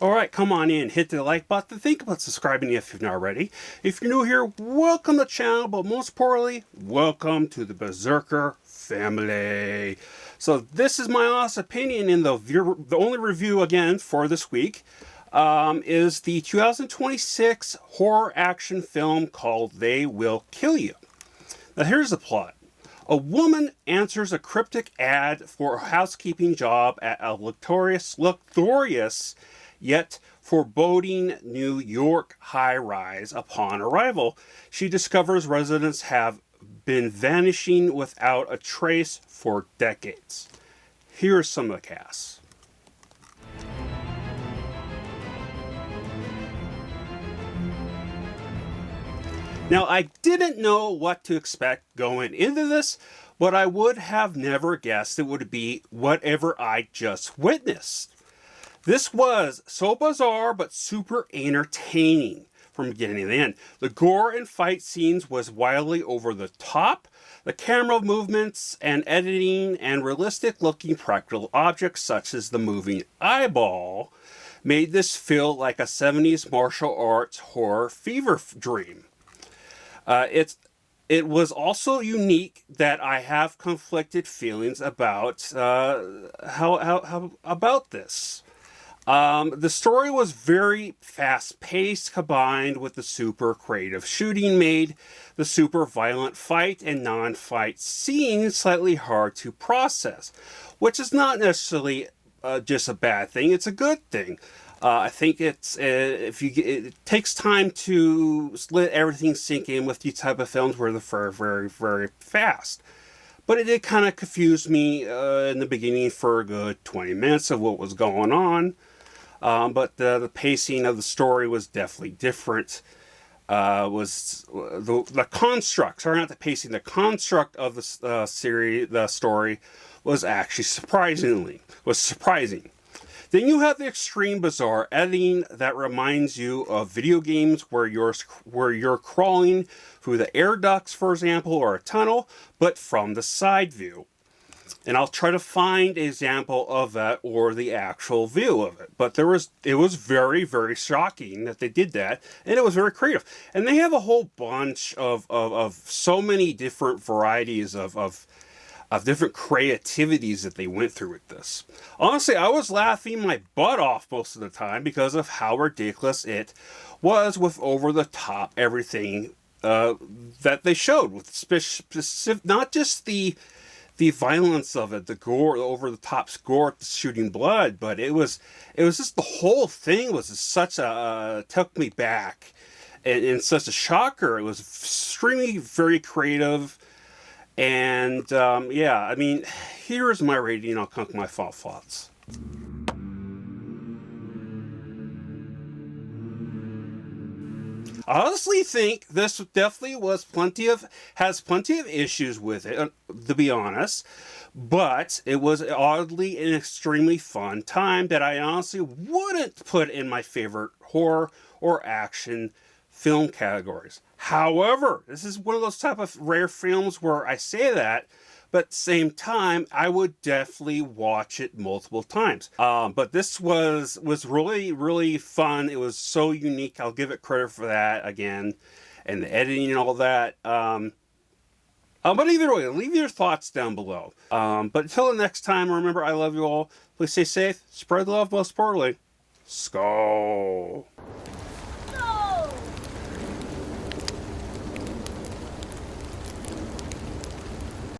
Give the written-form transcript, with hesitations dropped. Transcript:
Alright, come on in, hit the like button, think about subscribing if you've not already. If you're new here, welcome to the channel, but most importantly, welcome to the Berserker family. So this is my honest opinion, and the only review again for this week is the 2026 horror action film called They Will Kill You. Now here's the plot. A woman answers a cryptic ad for a housekeeping job at a luxurious yet foreboding New York high-rise. Upon arrival, she discovers residents have been vanishing without a trace for decades. Here are some of the cast. Now, I didn't know what to expect going into this, but I would have never guessed it would be whatever I just witnessed. This was so bizarre but super entertaining from beginning to end. The gore and fight scenes was wildly over the top. The camera movements and editing and realistic looking practical objects such as the moving eyeball made this feel like a 70s martial arts horror fever dream. It was also unique that I have conflicted feelings about how about this. The story was very fast-paced, combined with the super creative shooting made the super violent fight and non-fight scenes slightly hard to process, which is not necessarily just a bad thing. It's a good thing. I think it takes time to let everything sink in with these type of films where they're very, very, very fast. But it did kind of confuse me in the beginning for a good 20 minutes of what was going on. But the pacing of the story was definitely different. Was the construct, sorry, not the pacing, the construct of the story was actually surprising. Then you have the extreme bizarre editing that reminds you of video games where you're crawling through the air ducts, for example, or a tunnel, but from the side view. And I'll try to find an example of that or the actual view of it. But it was very, very shocking that they did that, and it was very creative. And they have a whole bunch of so many different varieties of different creativities that they went through with this. Honestly, I was laughing my butt off most of the time because of how ridiculous it was with over-the-top everything that they showed. With specific, not just the violence of it, the gore, the over-the-top gore, the shooting blood, but it was just the whole thing was such a took me back and such a shocker. It was extremely very creative. And, yeah, I mean, here's my rating. I'll come to my thoughts. I honestly think this definitely has plenty of issues with it, to be honest. But it was oddly an extremely fun time that I honestly wouldn't put in my favorite horror or action film categories. However, this is one of those type of rare films where I say that, but at the same time, I would definitely watch it multiple times. But this was really, really fun. It was so unique. I'll give it credit for that again, and the editing and all that. But either way, leave your thoughts down below. But until the next time, remember, I love you all. Please stay safe, spread love, most importantly, Skull.